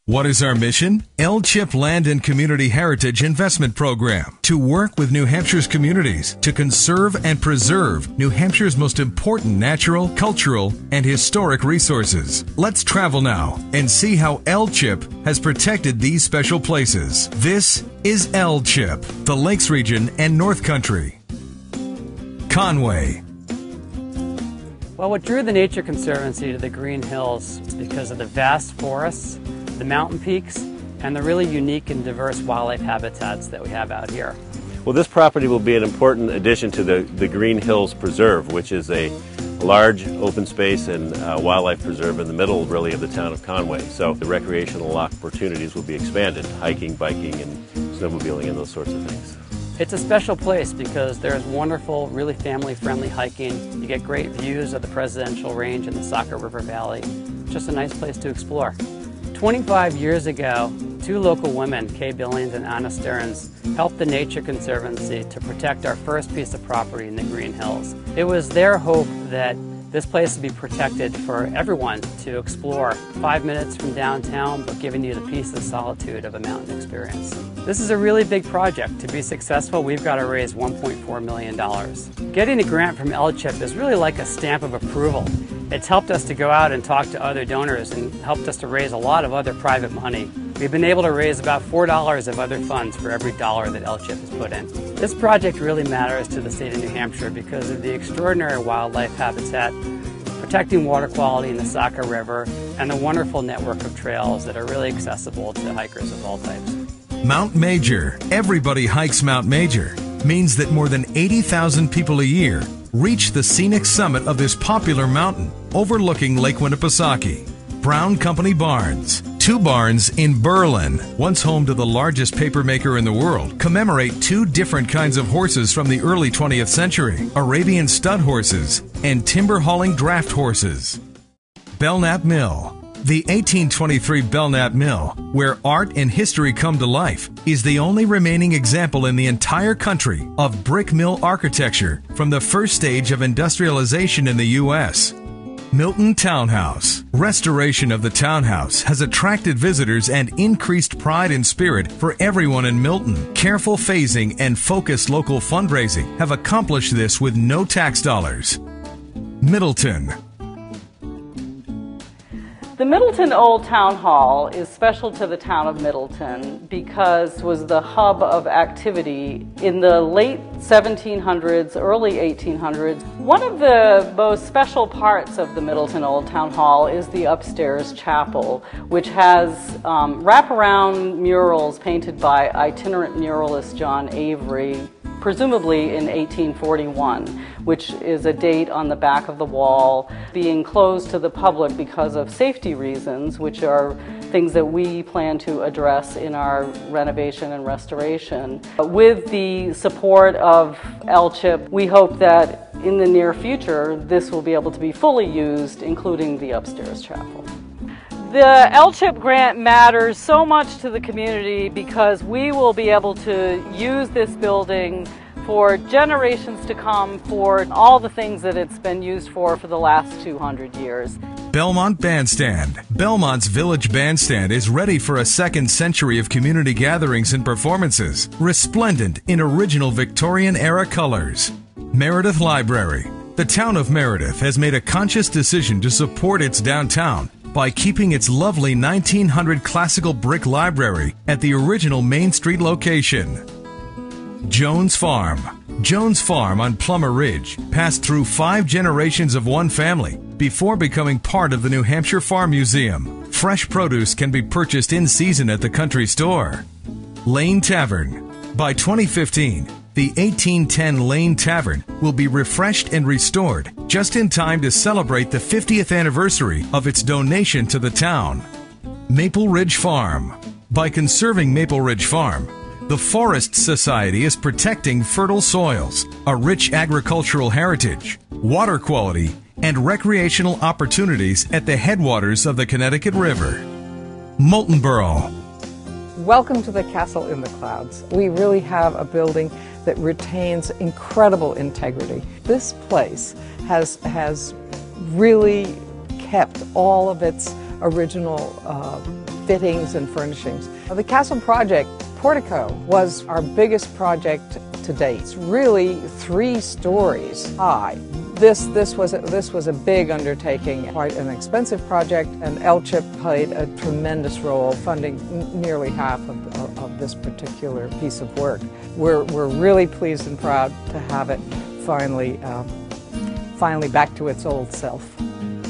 What is our mission? Lchip Land and Community Heritage Investment Program to work with New Hampshire's communities to conserve and preserve New Hampshire's most important natural, cultural, and historic resources. Let's travel now and see how Lchip has protected these special places. This is Lchip, the Lakes Region and North Country. Conway. Well, what drew the Nature Conservancy to the Green Hills is because of the vast forests, the mountain peaks, and the really unique and diverse wildlife habitats that we have out here. Well, this property will be an important addition to the Green Hills Preserve, which is a large open space and wildlife preserve in the middle, really, of the town of Conway. So the recreational opportunities will be expanded, hiking, biking, and snowmobiling, and those sorts of things. It's a special place because there's wonderful, really family-friendly hiking. You get great views of the Presidential Range and the Saco River Valley. Just a nice place to explore. 25 years ago, two local women, Kay Billings and Anna Stearns, helped the Nature Conservancy to protect our first piece of property in the Green Hills. It was their hope that this place would be protected for everyone to explore, 5 minutes from downtown, but giving you the peace and solitude of a mountain experience. This is a really big project. To be successful, we've got to raise $1.4 million. Getting a grant from Lchip is really like a stamp of approval. It's helped us to go out and talk to other donors and helped us to raise a lot of other private money. We've been able to raise about $4 of other funds for every dollar that Lchip has put in. This project really matters to the state of New Hampshire because of the extraordinary wildlife habitat, protecting water quality in the Saco River, and the wonderful network of trails that are really accessible to hikers of all types. Mount Major, everybody hikes Mount Major, means that more than 80,000 people a year reach the scenic summit of this popular mountain overlooking Lake Winnipesaukee. Brown Company Barns, two barns in Berlin, once home to the largest paper maker in the world, commemorate two different kinds of horses from the early 20th century, Arabian stud horses and timber hauling draft horses. Belknap Mill. The 1823 Belknap Mill, where art and history come to life, is the only remaining example in the entire country of brick mill architecture from the first stage of industrialization in the U.S. Milton Townhouse. Restoration of the townhouse has attracted visitors and increased pride and spirit for everyone in Milton. Careful phasing and focused local fundraising have accomplished this with no tax dollars. Middleton. The Middleton Old Town Hall is special to the town of Middleton because it was the hub of activity in the late 1700s, early 1800s. One of the most special parts of the Middleton Old Town Hall is the upstairs chapel, which has wraparound murals painted by itinerant muralist John Avery, presumably in 1841, which is a date on the back of the wall, being closed to the public because of safety reasons, which are things that we plan to address in our renovation and restoration. With the support of Lchip, we hope that in the near future, this will be able to be fully used, including the upstairs chapel. The Lchip grant matters so much to the community because we will be able to use this building for generations to come for all the things that it's been used for the last 200 years. Belmont Bandstand. Belmont's Village Bandstand is ready for a second century of community gatherings and performances, resplendent in original Victorian-era colors. Meredith Library. The town of Meredith has made a conscious decision to support its downtown by keeping its lovely 1900 classical brick library at the original Main Street location. Jones Farm. Jones Farm on Plummer Ridge passed through 5 generations of one family before becoming part of the New Hampshire Farm Museum. Fresh produce can be purchased in season at the country store. Lane Tavern. By 2015, the 1810 Lane Tavern will be refreshed and restored just in time to celebrate the 50th anniversary of its donation to the town. Maple Ridge Farm. By conserving Maple Ridge Farm, the Forest Society is protecting fertile soils, a rich agricultural heritage, water quality, and recreational opportunities at the headwaters of the Connecticut River. Moultonborough. Welcome to the Castle in the Clouds. We really have a building that retains incredible integrity. This place has really kept all of its original fittings and furnishings. The castle project portico was our biggest project to date. It's really 3 stories high. This was a big undertaking, quite an expensive project, and Lchip played a tremendous role funding nearly half of this particular piece of work. We're really pleased and proud to have it finally back to its old self.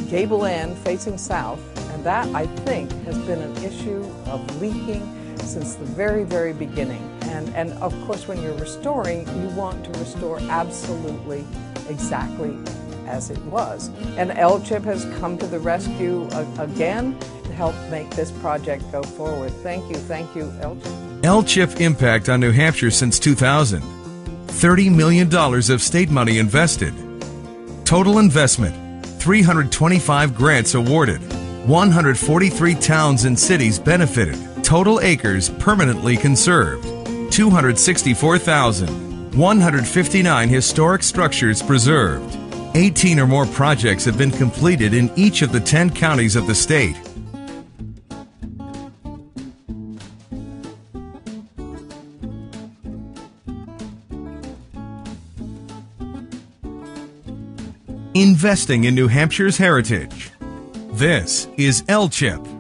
Gable end facing south, and that, I think, has been an issue of leaking since the very, very beginning. And of course, when you're restoring, you want to restore absolutely exactly as it was. And Lchip has come to the rescue again to help make this project go forward. Thank you, Lchip. Lchip impact on New Hampshire since 2000. $30 million of state money invested. Total investment, 325 grants awarded. 143 towns and cities benefited. Total acres permanently conserved, 264,000. 159 historic structures preserved. 18 or more projects have been completed in each of the 10 counties of the state. Investing in New Hampshire's heritage. This is Lchip.